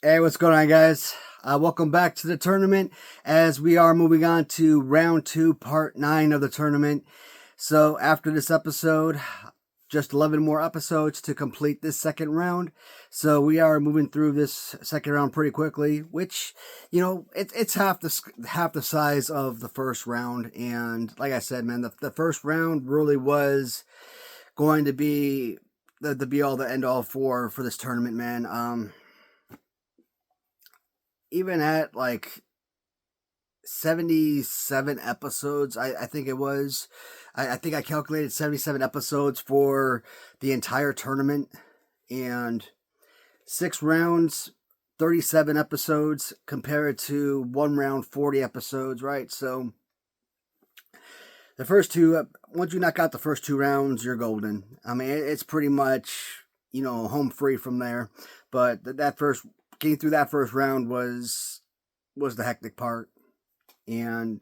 Hey, what's going on, guys? Welcome back to the tournament as we are moving on to round 2, part 9 of the tournament. So after this episode, just 11 more episodes to complete this second round. So we are moving through this second round pretty quickly, which, it's half the size of the first round. And like I said, man, the first round really was going to be the be all the end all for this tournament, man. Even at like 77 episodes, I think it was. I think I calculated 77 episodes for the entire tournament, and 6 rounds, 37 episodes compared to 1 round, 40 episodes, right? So the first two, once you knock out the first 2 rounds, you're golden. I mean, it's pretty much, home free from there. But getting through that first round was the hectic part. And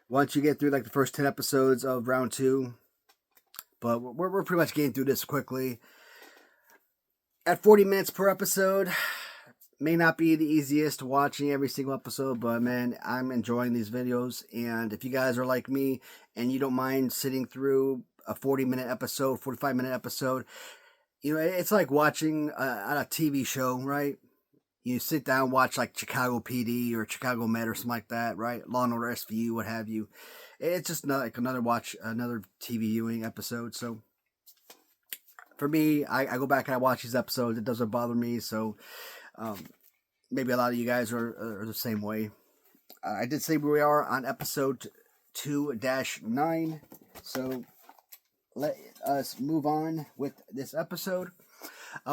once you get through like the first 10 episodes of round 2, but we're pretty much getting through this quickly. At 40 minutes per episode, may not be the easiest watching every single episode, but man, I'm enjoying these videos. And if you guys are like me and you don't mind sitting through a 40-minute episode, 45-minute episode, it's like watching a TV show, right? You sit down, watch like Chicago PD or Chicago Med or something like that, right? Law and Order SVU, what have you. It's just like another TV viewing episode. So for me, I go back and I watch these episodes. It doesn't bother me. So maybe a lot of you guys are the same way. I did say we are on episode 2-9. So let us move on with this episode.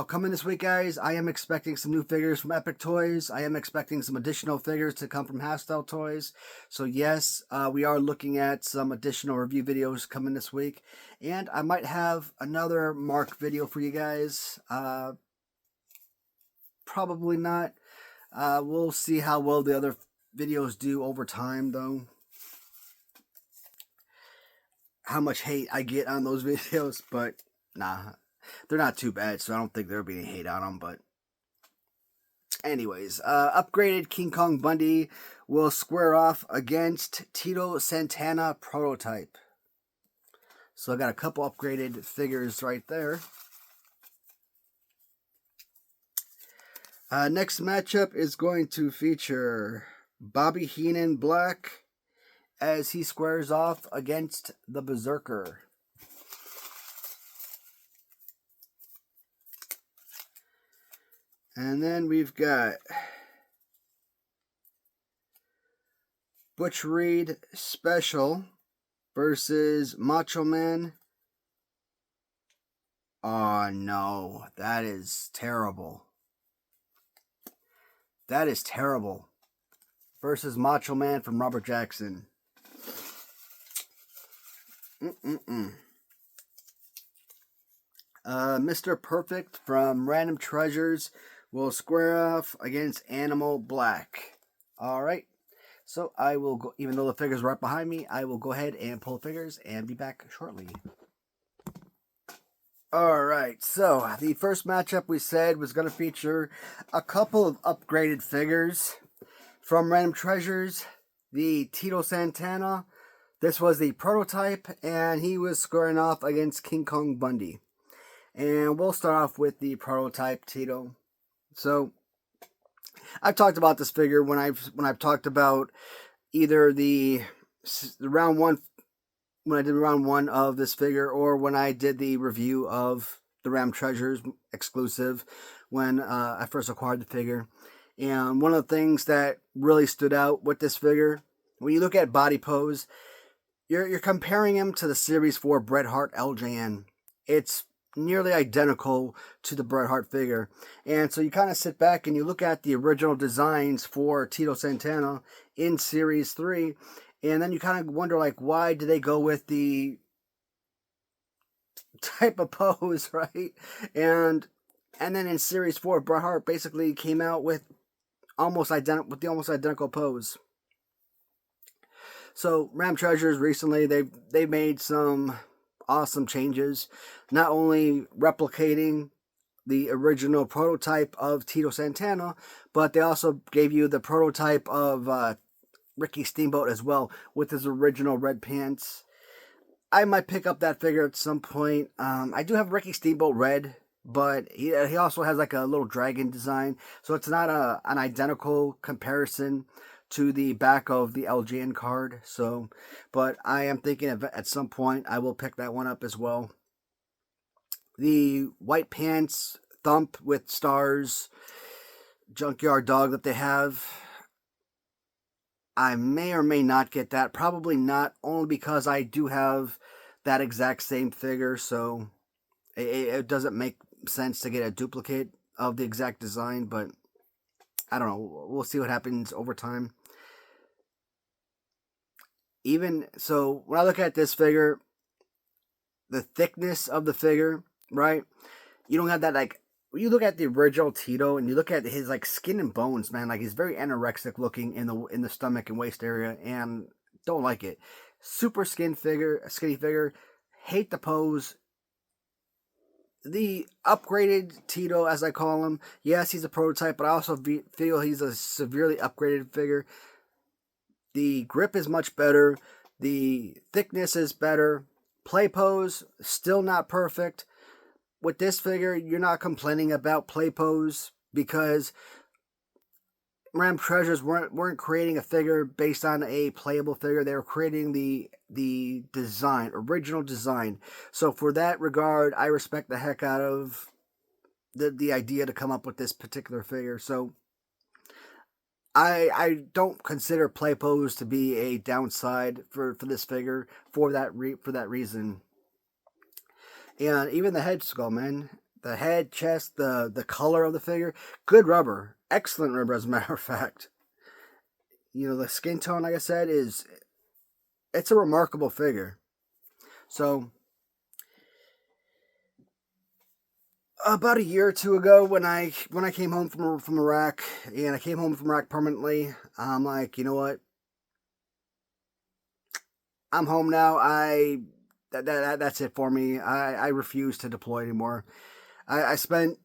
Coming this week, guys, I am expecting some new figures from Epic Toys. I am expecting some additional figures to come from Hastel Toys. So yes, we are looking at some additional review videos coming this week. And I might have another Mark video for you guys. Probably not. We'll see how well the other videos do over time, though. How much hate I get on those videos, but nah. They're not too bad, so I don't think there'll be any hate on them. But anyways, upgraded King Kong Bundy will square off against Tito Santana prototype. So I got a couple upgraded figures right there. Next matchup is going to feature Bobby Heenan Black as he squares off against the Berserker. And then we've got Butch Reed Special versus Macho Man. Oh no, that is terrible. That is terrible. Versus Macho Man from Robert Jackson. Mr. Perfect from Random Treasures will square off against Animal Black. Alright, so I will go, even though the figures are right behind me, I will go ahead and pull figures and be back shortly. Alright, so the first matchup we said was going to feature a couple of upgraded figures from Random Treasures. The Tito Santana, this was the prototype, and he was squaring off against King Kong Bundy. And we'll start off with the prototype Tito. So I've talked about this figure when I've talked about either the round 1, when I did round 1 of this figure, or when I did the review of the Ram Treasures exclusive when I first acquired the figure. And one of the things that really stood out with this figure, when you look at body pose, you're comparing him to the Series 4 Bret Hart LJN. It's nearly identical to the Bret Hart figure. And so you kind of sit back and you look at the original designs for Tito Santana in Series 3, and then you kind of wonder, like, why did they go with the type of pose, right? And then in Series 4, Bret Hart basically came out with the almost identical pose. So Ram Treasures recently, they made some awesome changes, not only replicating the original prototype of Tito Santana, but they also gave you the prototype of Ricky Steamboat as well with his original red pants. I might pick up that figure at some point. I do have Ricky Steamboat red, but he also has like a little dragon design, so it's not an identical comparison to the back of the LJN card. So, but I am thinking at some point I will pick that one up as well. The white pants Thump with stars junkyard dog that they have, I may or may not get that. Probably not, only because I do have that exact same figure, so it doesn't make sense to get a duplicate of the exact design, but I don't know. We'll see what happens over time. Even so, when I look at this figure, the thickness of the figure, right? You don't have that, like, when you look at the original Tito and you look at his like skin and bones, man, like he's very anorexic looking in the stomach and waist area, and don't like it. Super skinny figure. Hate the pose. The upgraded Tito, as I call him, yes, he's a prototype, but I also feel he's a severely upgraded figure. The grip is much better. The thickness is better. Play pose, still not perfect. With this figure, you're not complaining about play pose because Ram Treasures weren't creating a figure based on a playable figure. They were creating the design, original design. So for that regard, I respect the heck out of the idea to come up with this particular figure. So I don't consider play pose to be a downside for this figure for that reason. And even the head sculpt, man. The head, chest, the color of the figure. Good rubber. Excellent rubber, as a matter of fact. You know, the skin tone, like I said, it's a remarkable figure. So, about a year or two ago, when I came home from Iraq, and I came home from Iraq permanently, I'm like, you know what? I'm home now. That's it for me. I refuse to deploy anymore. I spent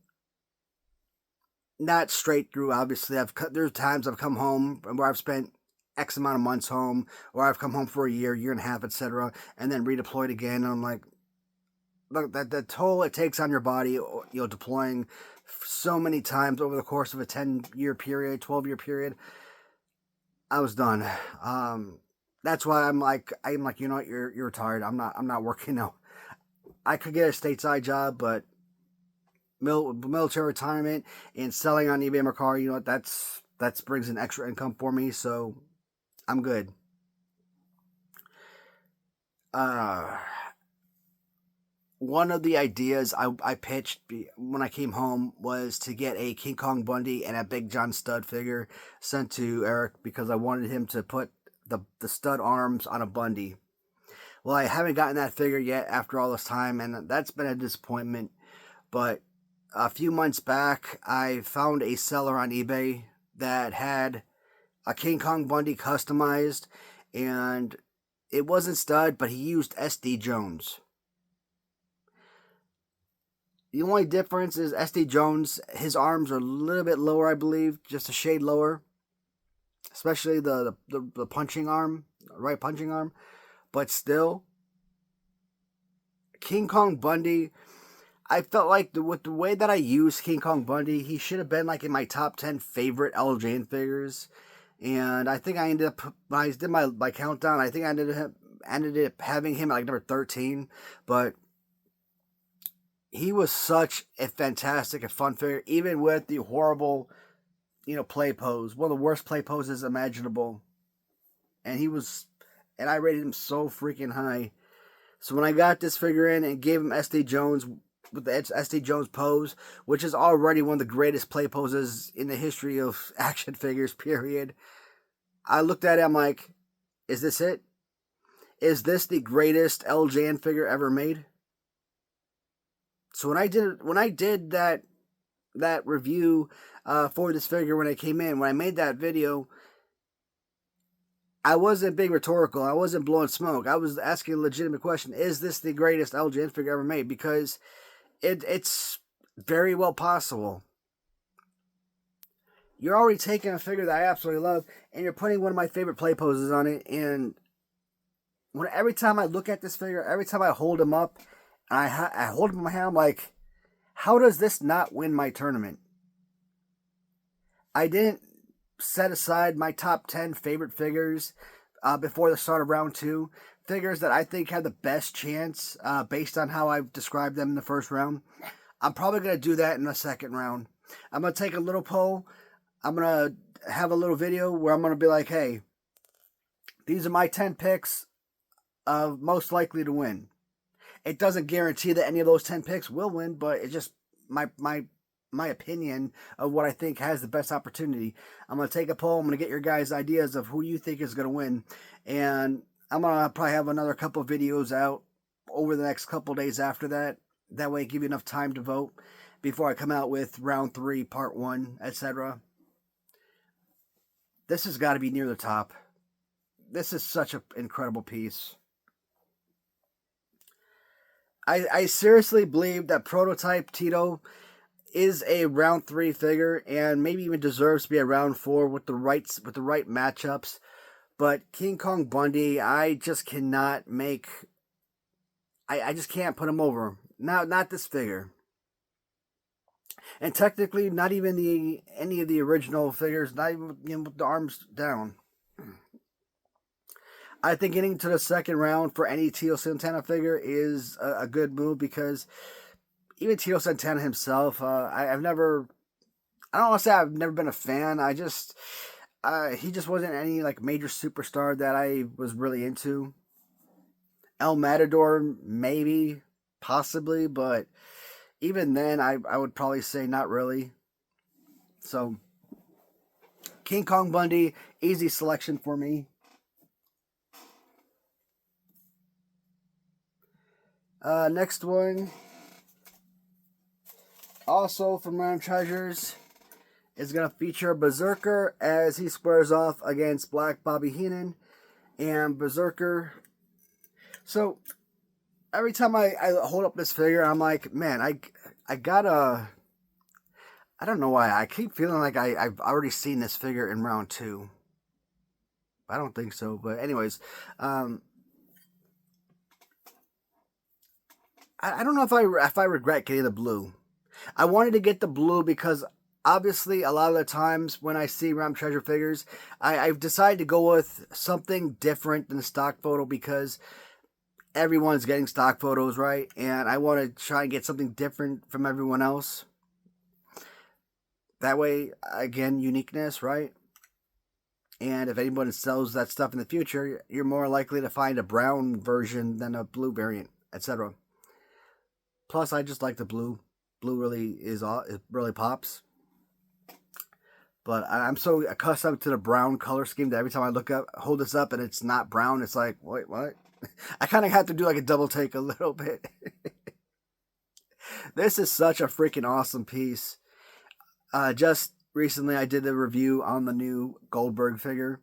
not straight through. Obviously, there's times I've come home where I've spent X amount of months home, or I've come home for a year and a half, etc., and then redeployed again. And I'm like, look, the toll it takes on your body, you know, deploying so many times over the course of a 10-year period, 12-year period. I was done. That's why I'm like, you know what, you're retired. I'm not working now. I could get a stateside job, but military retirement and selling on eBay Mercari, you know what, that brings an extra income for me, so I'm good. One of the ideas I pitched when I came home was to get a King Kong Bundy and a Big John stud figure sent to Eric because I wanted him to put the stud arms on a Bundy. Well, I haven't gotten that figure yet after all this time, and that's been a disappointment. But a few months back, I found a seller on eBay that had a King Kong Bundy customized, and it wasn't stud, but he used SD Jones. The only difference is SD Jones, his arms are a little bit lower, I believe, just a shade lower. Especially the punching arm, right punching arm. But still, King Kong Bundy, I felt like with the way that I use King Kong Bundy, he should have been like in my top 10 favorite LJN figures. And I think I ended up, when I did my countdown, I think I ended up having him at like number 13. But he was such a fantastic and fun figure, even with the horrible, you know, play pose. One of the worst play poses imaginable. And I rated him so freaking high. So when I got this figure in and gave him SD Jones with the SD Jones pose, which is already one of the greatest play poses in the history of action figures, period. I looked at it, I'm like, is this it? Is this the greatest LJN figure ever made? So when I did that review for this figure when I came in, when I made that video, I wasn't being rhetorical. I wasn't blowing smoke. I was asking a legitimate question. Is this the greatest LJN figure ever made? Because it's very well possible. You're already taking a figure that I absolutely love, and you're putting one of my favorite play poses on it. And every time I look at this figure, every time I hold him up, and I hold him in my hand, I'm like, how does this not win my tournament? I didn't set aside my top 10 favorite figures before the start of round 2. Figures that I think have the best chance based on how I've described them in the first round. I'm probably going to do that in the second round. I'm going to take a little poll. I'm going to have a little video where I'm going to be like, hey, these are my 10 picks of most likely to win. It doesn't guarantee that any of those 10 picks will win, but it's just my opinion of what I think has the best opportunity. I'm going to take a poll. I'm going to get your guys' ideas of who you think is going to win. And I'm going to probably have another couple of videos out over the next couple of days after that. That way, give you enough time to vote before I come out with round 3, part 1, etc. This has got to be near the top. This is such an incredible piece. I seriously believe that Prototype Tito is a round 3 figure and maybe even deserves to be a round 4 with the right matchups. But King Kong Bundy, I just cannot make. I just can't put him over. Not this figure. And technically, not even any of the original figures, not even with the arms down. I think getting to the second round for any Tito Santana figure is a good move because even Tito Santana himself, I don't want to say I've never been a fan. He just wasn't any like major superstar that I was really into. El Matador, maybe, possibly, but even then, I would probably say not really. So, King Kong Bundy, easy selection for me. Next one, also from Random Treasures, is going to feature Berserker as he squares off against Black Bobby Heenan. And Berserker. So, every time I hold up this figure, I'm like, man, I gotta. I don't know why. I keep feeling like I've already seen this figure in round 2. I don't think so. But, anyways. I don't know if I regret getting the blue. I wanted to get the blue because obviously a lot of the times when I see Random Treasure figures, I've decided to go with something different than the stock photo because everyone's getting stock photos, right? And I want to try and get something different from everyone else. That way, again, uniqueness, right? And if anyone sells that stuff in the future, you're more likely to find a brown version than a blue variant, etc. Plus, I just like the blue. Blue really it really pops. But I'm so accustomed to the brown color scheme that every time I hold this up and it's not brown, it's like, wait, what? I kind of have to do like a double take a little bit. This is such a freaking awesome piece. Just recently I did a review on the new Goldberg figure.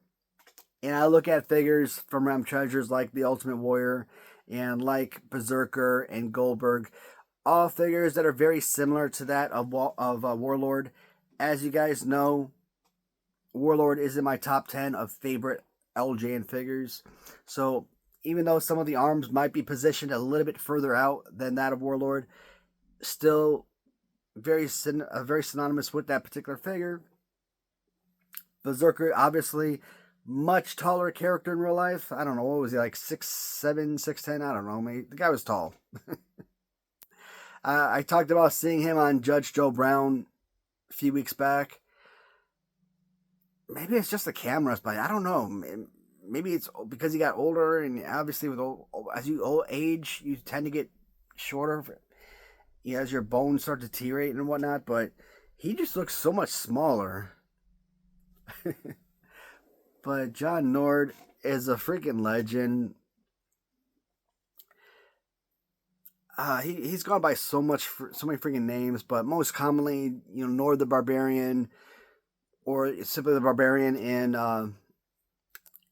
And I look at figures from Random Treasures like the Ultimate Warrior and like Berserker and Goldberg. All figures that are very similar to that of Warlord. As you guys know, Warlord is in my top 10 of favorite LJN figures. So even though some of the arms might be positioned a little bit further out than that of Warlord, still very synonymous with that particular figure. Berserker, obviously, much taller character in real life. I don't know, what was he, like 6'7", 6'10"? I don't know, the guy was tall. I talked about seeing him on Judge Joe Brown a few weeks back. Maybe it's just the cameras, but I don't know. Maybe it's because he got older, and obviously as you age, you tend to get shorter as your bones start to deteriorate and whatnot, but he just looks so much smaller. But John Nord is a freaking legend. He's gone by so many freaking names, but most commonly, Nord the Barbarian, or simply the Barbarian in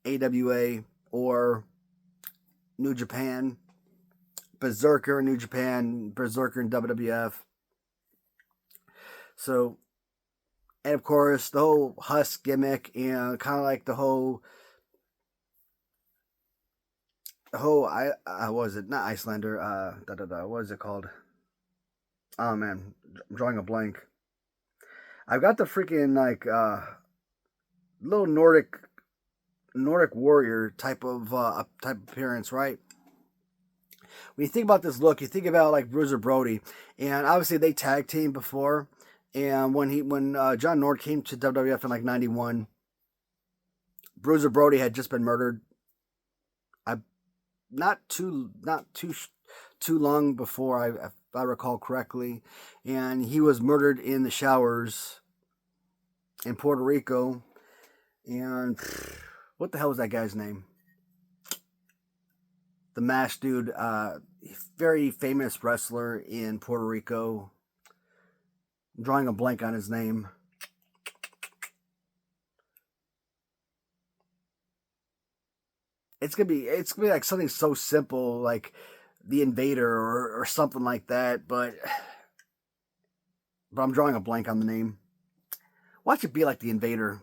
AWA or New Japan, Berserker in New Japan, Berserker in WWF. So, and of course, the whole Husk gimmick and kind of like the whole I was it not Icelander what is it called? Oh man, I'm drawing a blank. I've got the freaking like little Nordic warrior type of appearance, right? When you think about this look, you think about like Bruiser Brody, and obviously they tag team before. And when John Nord came to WWF in like '91, Bruiser Brody had just been murdered. I not too long before if I recall correctly, and he was murdered in the showers in Puerto Rico. And what the hell was that guy's name? The Mash Dude, very famous wrestler in Puerto Rico. I'm drawing a blank on his name. It's gonna be like something so simple like the Invader or something like that, but I'm drawing a blank on the name. Watch it be like the Invader,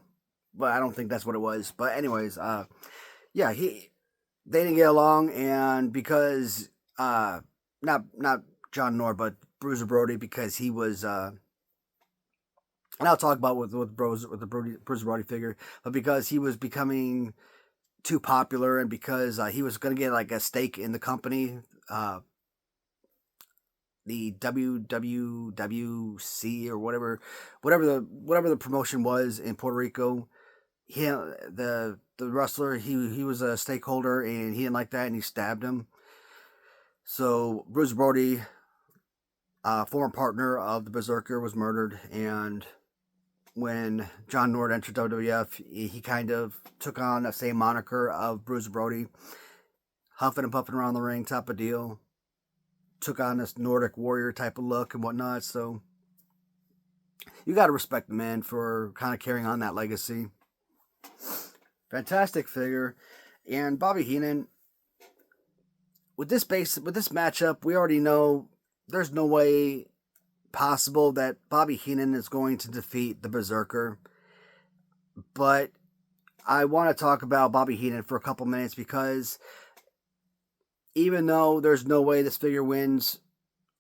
but I don't think that's what it was. But anyways, yeah, they didn't get along, and because not John Nord, but Bruiser Brody, because he was and I'll talk about with the Bruiser Brody figure, but because he was becoming too popular, and because he was going to get like a stake in the company, the WWWC or whatever the promotion was in Puerto Rico. The wrestler, he was a stakeholder, and he didn't like that, and he stabbed him. So Bruce Brody, former partner of the Berserker, was murdered, and when John Nord entered WWF, he kind of took on the same moniker of Bruce Brody, huffing and puffing around the ring type of deal. Took on this Nordic warrior type of look and whatnot. So you got to respect the man for kind of carrying on that legacy. Fantastic figure. And Bobby Heenan, with this matchup, we already know there's no way possible that Bobby Heenan is going to defeat the Berserker. But I want to talk about Bobby Heenan for a couple minutes, because even though there's no way this figure wins,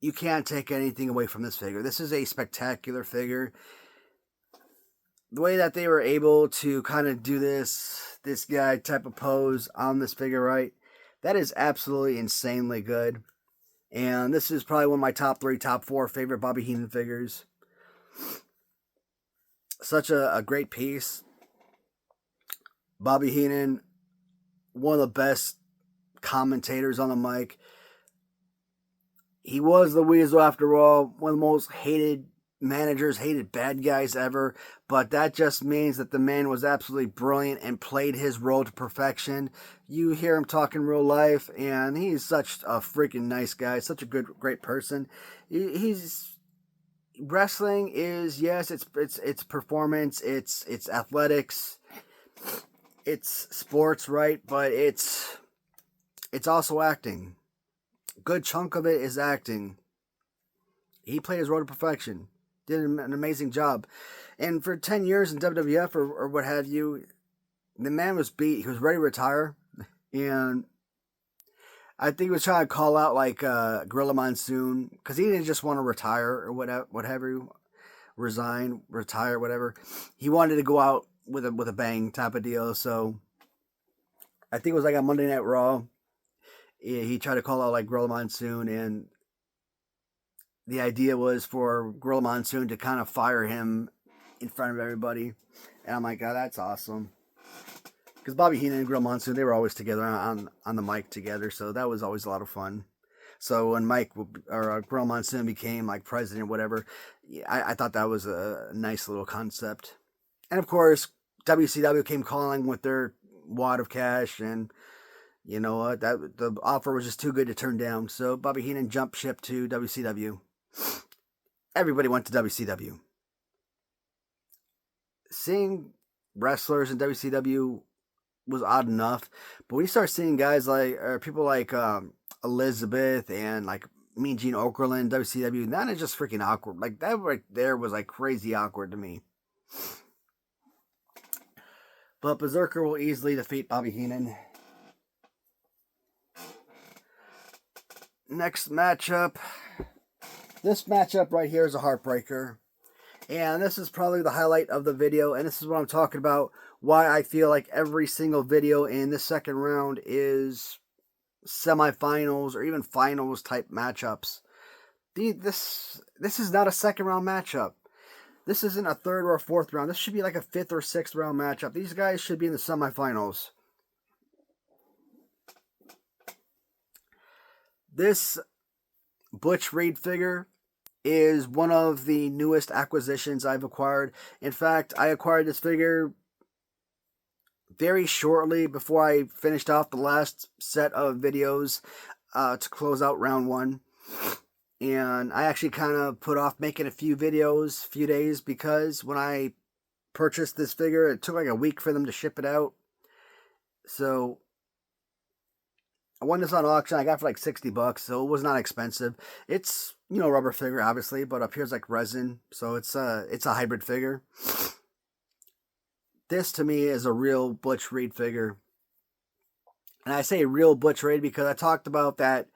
you can't take anything away from this figure. This is a spectacular figure. The way that they were able to kind of do this guy type of pose on this figure, right? That is absolutely insanely good. And this is probably one of my top 3, top 4 favorite Bobby Heenan figures. Such a great piece. Bobby Heenan, one of the best commentators on the mic. He was the Weasel, after all, one of the most hated managers, hated bad guys ever, but that just means that the man was absolutely brilliant and played his role to perfection. You hear him talk in real life, and he's such a freaking nice guy, such a great person. He's wrestling is, yes, it's performance, it's athletics, it's sports, right? But it's also acting. Good chunk of it is acting. He played his role to perfection. Did an amazing job. And for 10 years in WWF or what have you, the man was beat. He was ready to retire. And I think he was trying to call out like Gorilla Monsoon, because he didn't just want to retire or whatever, resign, retire, whatever. He wanted to go out with a bang type of deal. So I think it was like on Monday Night Raw. He tried to call out like Gorilla Monsoon, and the idea was for Gorilla Monsoon to kind of fire him in front of everybody. And I'm like, oh, that's awesome. Because Bobby Heenan and Gorilla Monsoon, they were always together on the mic together, so that was always a lot of fun. So when Gorilla Monsoon became like president or whatever, I thought that was a nice little concept. And of course, WCW came calling with their wad of cash, and you know what? The offer was just too good to turn down. So Bobby Heenan jumped ship to WCW. Everybody went to WCW. Seeing wrestlers in WCW was odd enough, but when you start seeing guys like, or people like Elizabeth and like Mean Gene Okerlund, WCW. That is just freaking awkward. Like, that right there was like crazy awkward to me. But Berserker will easily defeat Bobby Heenan. Next matchup. This matchup right here is a heartbreaker. And this is probably the highlight of the video. And this is what I'm talking about. Why I feel like every single video in this second round is semifinals or even finals type matchups. This is not a second round matchup. This isn't a third or a fourth round. This should be like a fifth or sixth round matchup. These guys should be in the semifinals. This Butch Reed figure is one of the newest acquisitions I've acquired. In fact, I acquired this figure very shortly before I finished off the last set of videos to close out round one. And I actually kind of put off making a few videos, few days, because when I purchased this figure, it took like a week for them to ship it out. So I won this on auction. I got it for like $60, so it was not expensive. It's, you know, rubber figure, obviously, but up here is like resin, so it's a hybrid figure. This, to me, is a real Butch Reed figure. And I say real Butch Reed because I talked about that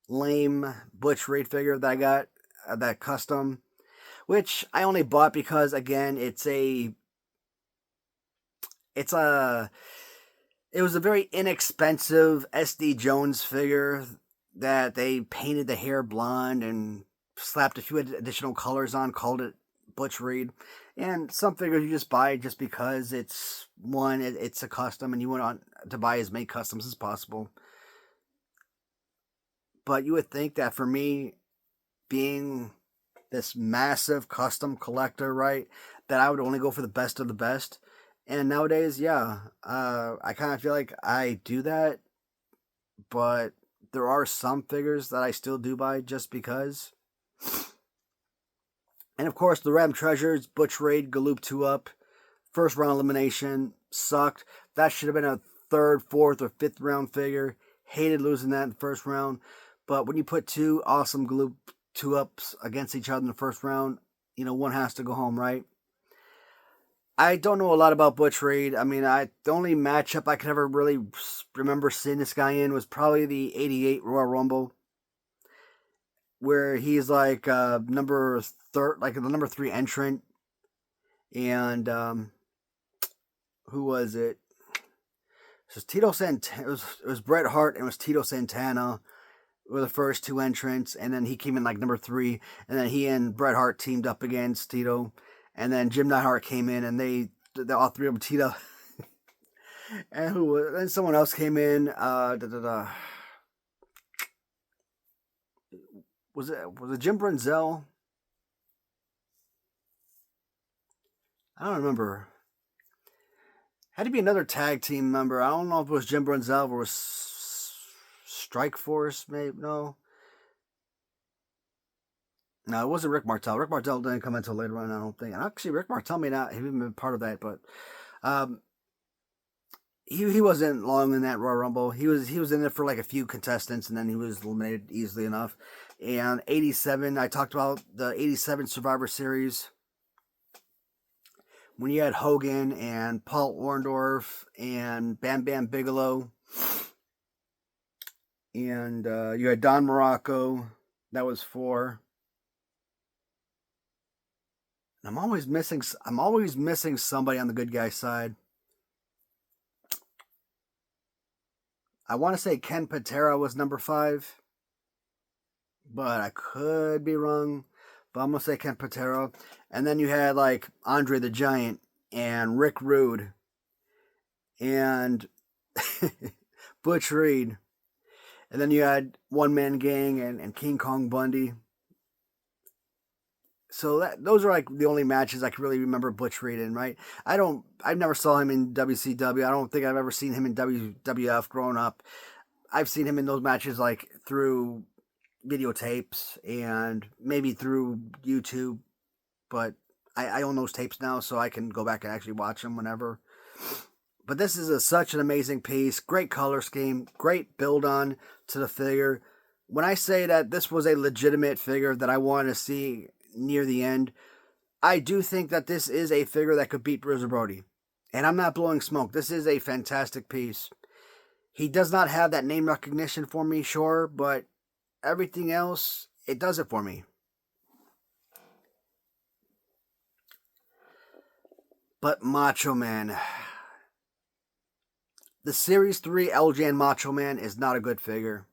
lame Butch Reed figure that I got, that custom, which I only bought because, again, it was a very inexpensive SD Jones figure that they painted the hair blonde and slapped a few additional colors on, called it Butch Reed. And some figures you just buy just because it's a custom and you want to buy as many customs as possible. But you would think that for me, being this massive custom collector, right, that I would only go for the best of the best. And nowadays, yeah, I kind of feel like I do that. But there are some figures that I still do buy just because. And of course, the Ram Treasures, Butch Reed, Galoob 2-Up, first round elimination, sucked. That should have been a third, fourth, or fifth round figure. Hated losing that in the first round. But when you put two awesome Galoob 2-Ups against each other in the first round, you know, one has to go home, right? I don't know a lot about Butch Reed. I mean, the only matchup I could ever really remember seeing this guy in was probably the '88 Royal Rumble, where he's like the number 3 entrant, and who was it? It was Tito Santana. It was Bret Hart and it was Tito Santana were the first two entrants, and then he came in like number 3, and then he and Bret Hart teamed up against Tito, and then Jim Neidhart came in, and they all three of them Tito, and then someone else came in. Was it Jim Brunzell? I don't remember. Had to be another tag team member. I don't know if it was Jim Brunzell or was Strike Force, maybe. No, it wasn't Rick Martel. Rick Martel didn't come until later on, I don't think. And actually, Rick Martel may not have been part of that, but he wasn't long in that Royal Rumble. He was in there for like a few contestants, and then he was eliminated easily enough. And '87, I talked about the '87 Survivor Series when you had Hogan and Paul Orndorff and Bam Bam Bigelow. And you had Don Morocco. That was 4. And I'm always missing somebody on the good guy side. I want to say Ken Patera was number 5. But I could be wrong. But I'm going to say Ken Patera. And then you had like Andre the Giant and Rick Rude and Butch Reed. And then you had One Man Gang and King Kong Bundy. So those are like the only matches I can really remember Butch Reed in, right? I never saw him in WCW. I don't think I've ever seen him in WWF growing up. I've seen him in those matches like through videotapes and maybe through YouTube. But I own those tapes now, so I can go back and actually watch them whenever. But this is such an amazing piece. Great color scheme. Great build on to the figure. when I say that this was a legitimate figure that I wanted to see near the end, I do think that this is a figure that could beat Bruiser Brody. And I'm not blowing smoke. This is a fantastic piece. He does not have that name recognition for me, sure, but everything else, it does it for me. But Macho Man. The Series 3 LJN Macho Man is not a good figure.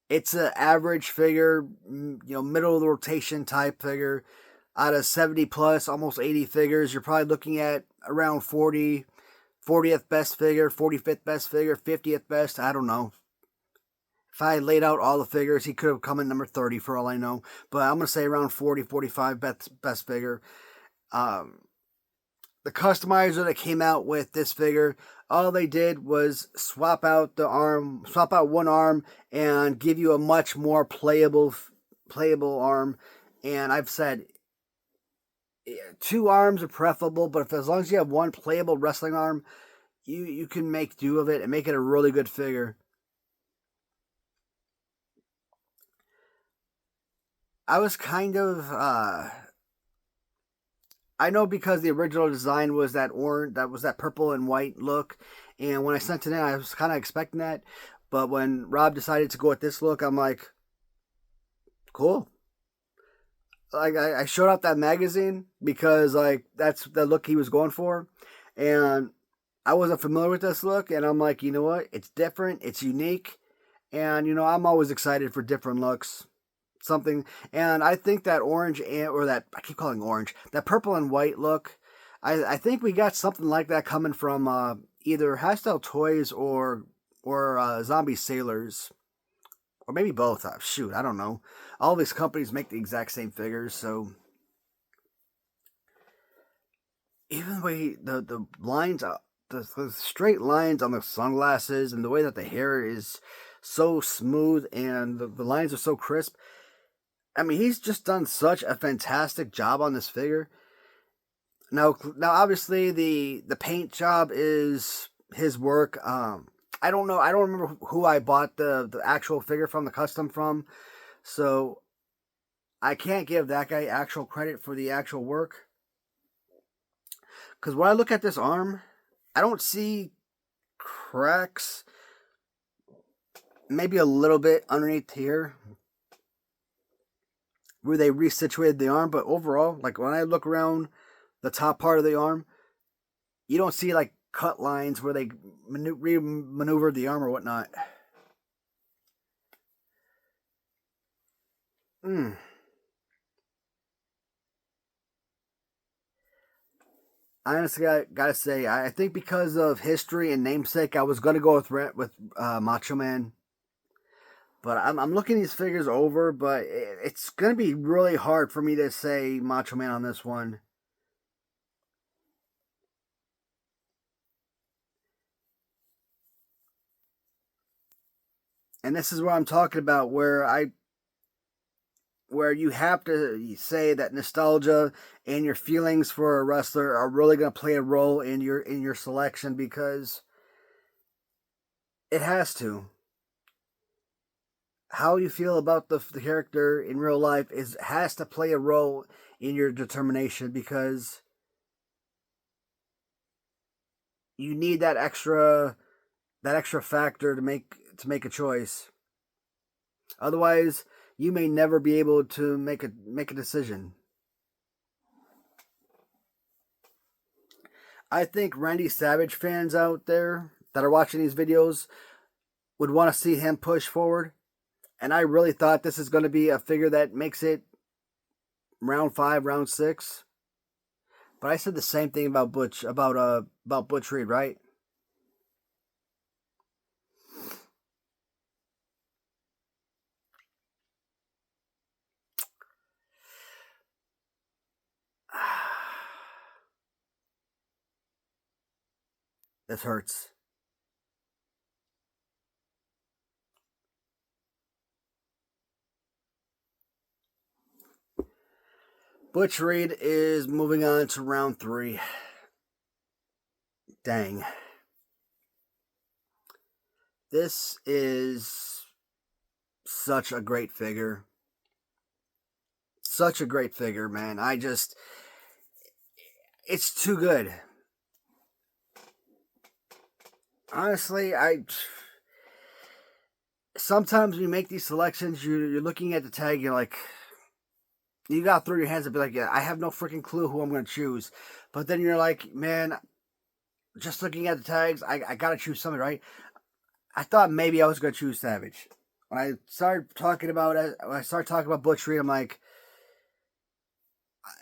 It's an average figure, middle of the rotation type figure. Out of 70 plus, almost 80 figures, you're probably looking at around 40th best figure, 45th best figure, 50th best, I don't know. If I laid out all the figures, he could have come in number 30 for all I know. But I'm going to say around 40, 45 best figure. The customizer that came out with this figure, all they did was swap out one arm and give you a much more playable arm. And I've said 2 arms are preferable, but as long as you have one playable wrestling arm, you can make do of it and make it a really good figure. I was kind of I know because the original design was that purple and white look, and when I sent it in, I was kind of expecting that. But when Rob decided to go with this look, I'm like, cool. Like I showed up that magazine because like that's the look he was going for, and I wasn't familiar with this look, and I'm like, you know what? It's different, it's unique, and I'm always excited for different looks. And I think that I keep calling orange, that purple and white look, I think we got something like that coming from either Hastel Toys or Zombie Sailors, or maybe both. Shoot, I don't know. All these companies make the exact same figures, so even the way the lines, the straight lines on the sunglasses, and the way that the hair is so smooth and the lines are so crisp. I mean, he's just done such a fantastic job on this figure. Now, obviously, the paint job is his work. I don't know. I don't remember who I bought the actual figure from, the custom from. So, I can't give that guy actual credit for the actual work. Because when I look at this arm, I don't see cracks. Maybe a little bit underneath here, where they resituated the arm, but overall, like when I look around the top part of the arm, you don't see like cut lines where they re-maneuvered the arm or whatnot. I honestly gotta say, I think because of history and namesake, I was gonna go with Macho Man. But I'm looking these figures over, but it's going to be really hard for me to say Macho Man on this one. And this is what I'm talking about, where you have to say that nostalgia and your feelings for a wrestler are really going to play a role in your selection, because it has to. How you feel about the character in real life has to play a role in your determination, because you need that extra factor to make a choice. Otherwise, you may never be able to make a decision. I think Randy Savage fans out there that are watching these videos would want to see him push forward. And I really thought this is going to be a figure that makes it round 5, round 6. But I said the same thing about Butch Reed, right? This hurts. Butch Reed is moving on to round 3. Dang. This is such a great figure. Such a great figure, man. It's too good. Honestly, sometimes when you make these selections, you're looking at the tag, you're like, you gotta throw your hands up and be like, yeah, I have no freaking clue who I'm gonna choose. But then you're like, man, just looking at the tags, I gotta choose something, right? I thought maybe I was gonna choose Savage. When I started talking about Butch Reed, I'm like,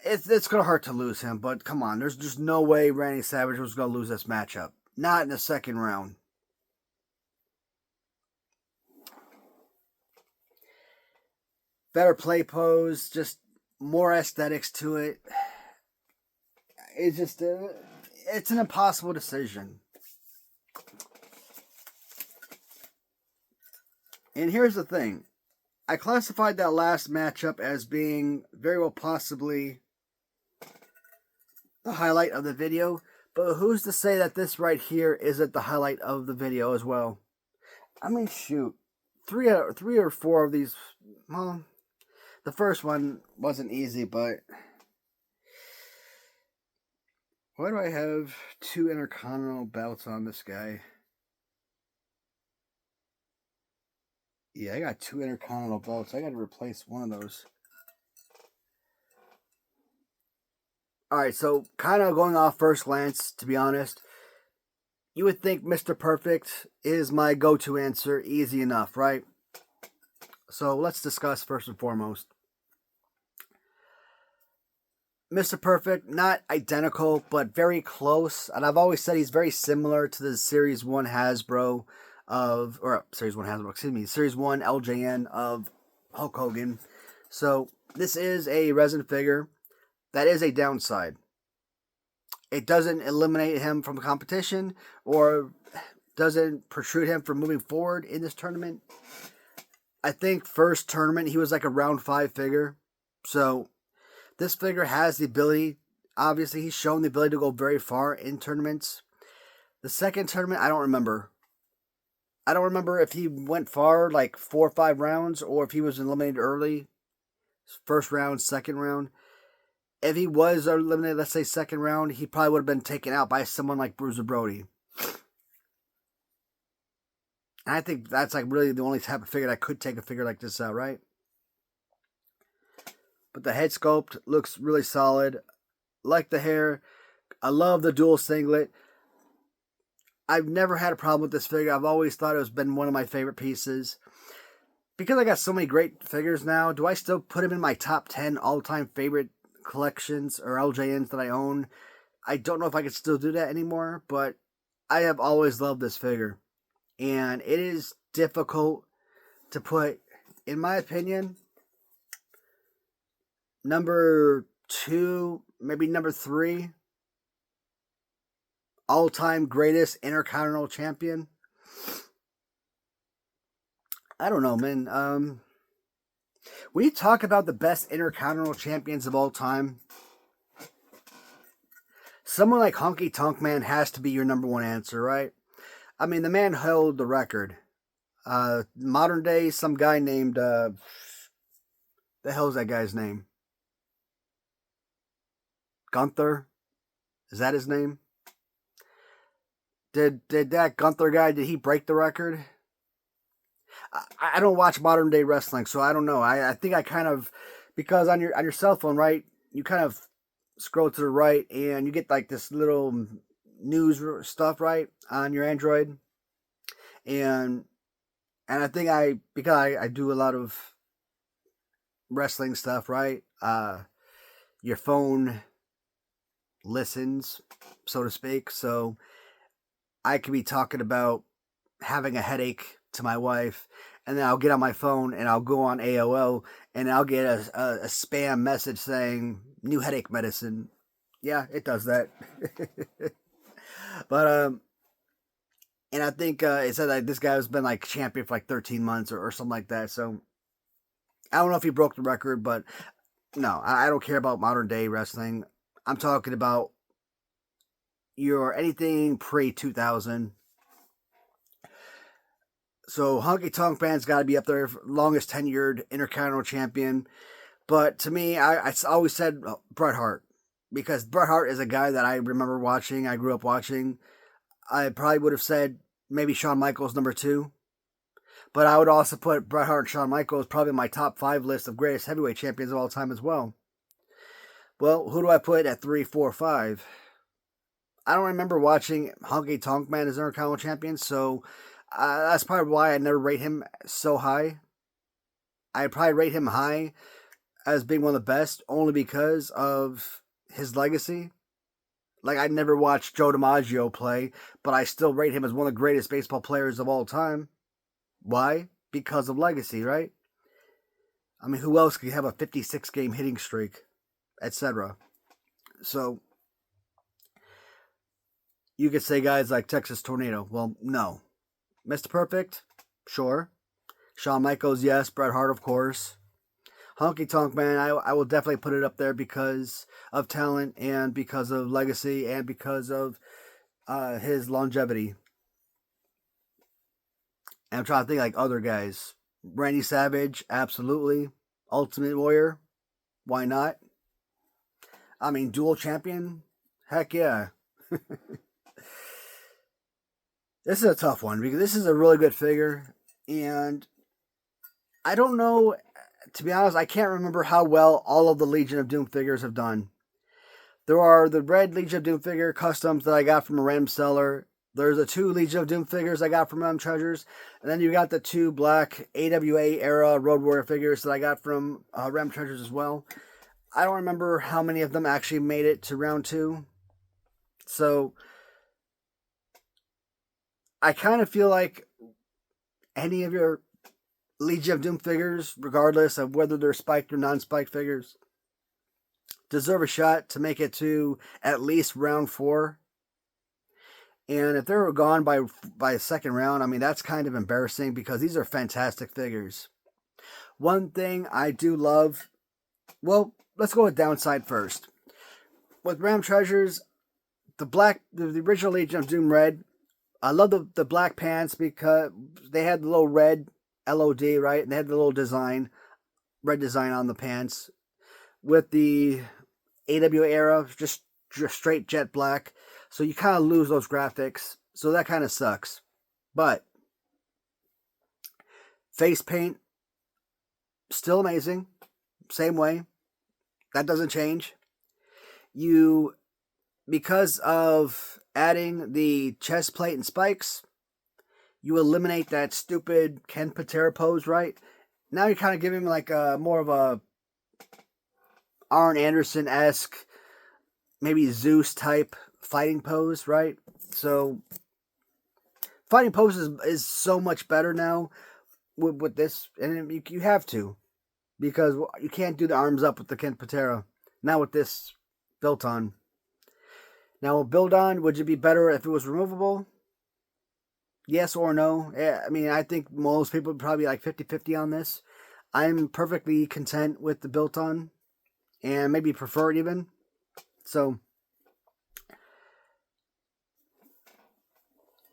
it's gonna hurt to lose him, but come on, there's just no way Randy Savage was gonna lose this matchup. Not in the second round. Better play pose, just more aesthetics to it. It's just it's an impossible decision. And here's the thing. I classified that last matchup as being very well possibly the highlight of the video, but who's to say that this right here isn't the highlight of the video as well? I mean, shoot. Three or four of these, well, the first one wasn't easy, but why do I have 2 Intercontinental belts on this guy? Yeah, I got 2 Intercontinental belts. I got to replace one of those. Alright, so kind of going off first glance, to be honest, you would think Mr. Perfect is my go-to answer. Easy enough, right? So let's discuss first and foremost. Mr. Perfect, not identical, but very close. And I've always said he's very similar to the Series 1 Hasbro Series 1 LJN of Hulk Hogan. So this is a resin figure. That is a downside. It doesn't eliminate him from competition or doesn't protrude him from moving forward in this tournament. I think first tournament he was like a round 5 figure. So this figure has the ability, obviously he's shown the ability to go very far in tournaments. The second tournament, I don't remember. I don't remember if he went far, like 4 or 5 rounds, or if he was eliminated early. First round, second round. If he was eliminated, let's say second round, he probably would have been taken out by someone like Bruiser Brody. And I think that's like really the only type of figure that could take a figure like this out, right? But the head sculpt looks really solid. Like the hair. I love the dual singlet. I've never had a problem with this figure. I've always thought it's been one of my favorite pieces. Because I got so many great figures now, do I still put him in my top 10 all-time favorite collections or LJNs that I own? I don't know if I could still do that anymore, but I have always loved this figure. And it is difficult to put, in my opinion, number 2, maybe number 3, all-time greatest Intercontinental Champion. I don't know, man. When you talk about the best Intercontinental Champions of all time, someone like Honky Tonk Man has to be your number 1 answer, right? I mean, the man held the record. Modern day, some guy named, the hell's that guy's name? Gunther? Is that his name? Did that Gunther guy, did he break the record? I don't watch modern day wrestling, so I don't know. I think I kind of, because on your cell phone, right, you kind of scroll to the right and you get like this little news stuff, right, on your Android. And I think because I do a lot of wrestling stuff, right? Your phone listens, so to speak. So I could be talking about having a headache to my wife, and then I'll get on my phone and I'll go on AOL and I'll get a spam message saying new headache medicine. Yeah, it does that. But and I think it said that this guy has been like champion for like 13 months or something like that. So I don't know if he broke the record, but no, I don't care about modern day wrestling. I'm talking about anything pre-2000. So Honky Tonk Man's got to be up there, longest tenured Intercontinental Champion. But to me, I always said Bret Hart, because Bret Hart is a guy that I remember watching. I grew up watching. I probably would have said maybe Shawn Michaels number 2. But I would also put Bret Hart and Shawn Michaels probably in my top 5 list of greatest heavyweight champions of all time as well. Well, who do I put at 3, 4, 5? I don't remember watching Honky Tonk Man as Intercontinental Champion, so that's probably why I never rate him so high. I'd probably rate him high as being one of the best only because of his legacy. Like, I never watched Joe DiMaggio play, but I still rate him as one of the greatest baseball players of all time. Why? Because of legacy, right? I mean, who else could have a 56-game hitting streak, etc.? So, you could say guys like Texas Tornado. Well, no. Mr. Perfect? Sure. Shawn Michaels, yes. Bret Hart, of course. Honky Tonk Man, I will definitely put it up there because of talent and because of legacy and because of his longevity. And I'm trying to think like other guys. Randy Savage, absolutely. Ultimate Warrior, why not? I mean, dual champion, heck yeah. This is a tough one because this is a really good figure. And I don't know, to be honest, I can't remember how well all of the Legion of Doom figures have done. There are the red Legion of Doom figure customs that I got from a random seller. There's the 2 Legion of Doom figures I got from Treasures. And then you got the 2 black AWA era Road Warrior figures that I got from Ram Treasures as well. I don't remember how many of them actually made it to round 2. So, I kind of feel like any of your Legion of Doom figures, regardless of whether they're spiked or non-spiked figures, deserve a shot to make it to at least round 4. And if they were gone by a second round, I mean, that's kind of embarrassing because these are fantastic figures. One thing I do love, well, let's go with downside first. With Ram Treasures, the original Legion of Doom Red, I love the black pants because they had the little red LOD, right? And they had the little design, red design on the pants. With the AWA era, just straight jet black. So you kind of lose those graphics. So that kind of sucks. But face paint, still amazing. Same way. That doesn't change. Because of adding the chest plate and spikes, you eliminate that stupid Ken Patera pose, right? Now you're kind of giving him like more of a Arn Anderson-esque, maybe Zeus type fighting pose, right? So fighting pose is so much better now with this, and you have to, because you can't do the arms up with the Ken Patera. Now with this built on. Now build on, would it be better if it was removable? Yes or no? I mean, I think most people would probably be like 50-50 on this. I'm perfectly content with the built on, and maybe prefer it even. So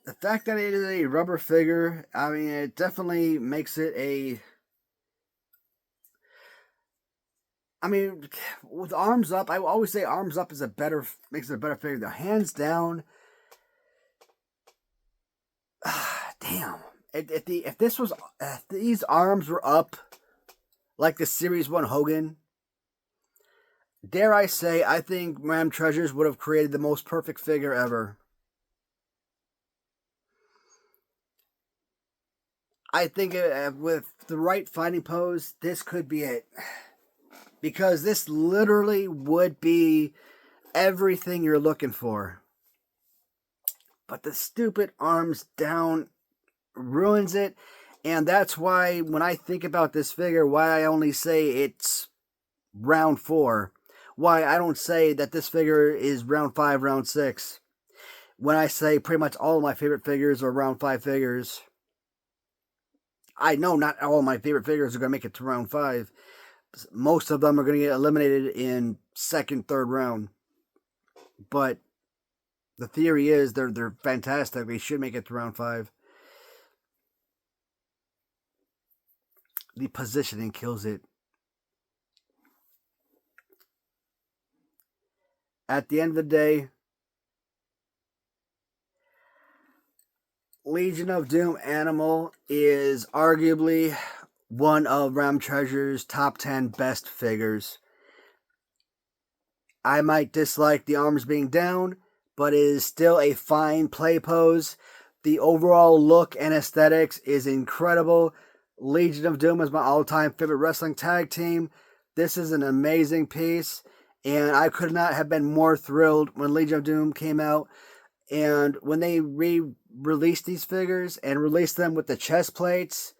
the fact that it is a rubber figure, I mean, it definitely makes it a... I mean, with arms up, I always say arms up is makes it a better figure. The hands down, damn. If these arms were up like the Series 1 Hogan, dare I say, I think Ram Treasures would have created the most perfect figure ever. I think with the right fighting pose, this could be it. Because this literally would be everything you're looking for. But the stupid arms down ruins it. And that's why when I think about this figure, why I only say it's round 4. Why I don't say that this figure is round 5, round 6. When I say pretty much all of my favorite figures are round 5 figures. I know not all of my favorite figures are going to make it to round 5. Most of them are going to get eliminated in second, third round. But the theory is they're fantastic. They should make it to round 5. The positioning kills it. At the end of the day, Legion of Doom Animal is arguably one of Realm Treasure's top 10 best figures. I might dislike the arms being down, but it is still a fine play pose. The overall look and aesthetics is incredible. Legion of Doom is my all-time favorite wrestling tag team. This is an amazing piece, and I could not have been more thrilled when Legion of Doom came out. And when they re-released these figures and released them with the chest plates,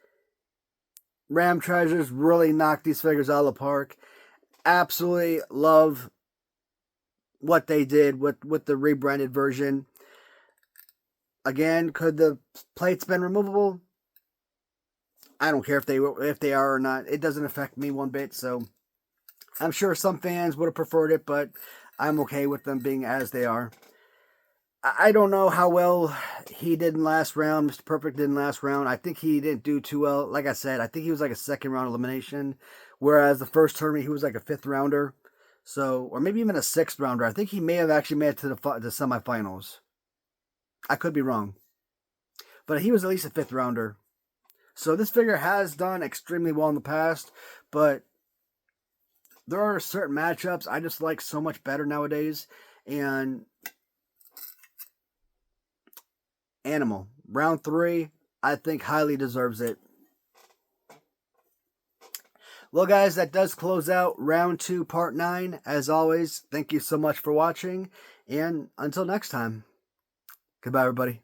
Ram Treasures really knocked these figures out of the park. Absolutely love what they did with the rebranded version. Again, could the plates been removable? I don't care if they are or not. It doesn't affect me one bit. So I'm sure some fans would have preferred it, but I'm okay with them being as they are. I don't know how well he did in last round. Mr. Perfect did in last round. I think he didn't do too well. Like I said, I think he was like a second round elimination, whereas the first tournament he was like a fifth rounder. So, or maybe even a sixth rounder. I think he may have actually made it to the semifinals. I could be wrong, but he was at least a fifth rounder. So this figure has done extremely well in the past, but there are certain matchups I just like so much better nowadays. And Animal, round 3, I think highly deserves it. Well, guys, that does close out round 2, part 9. As always, thank you so much for watching, and until next time, goodbye, everybody.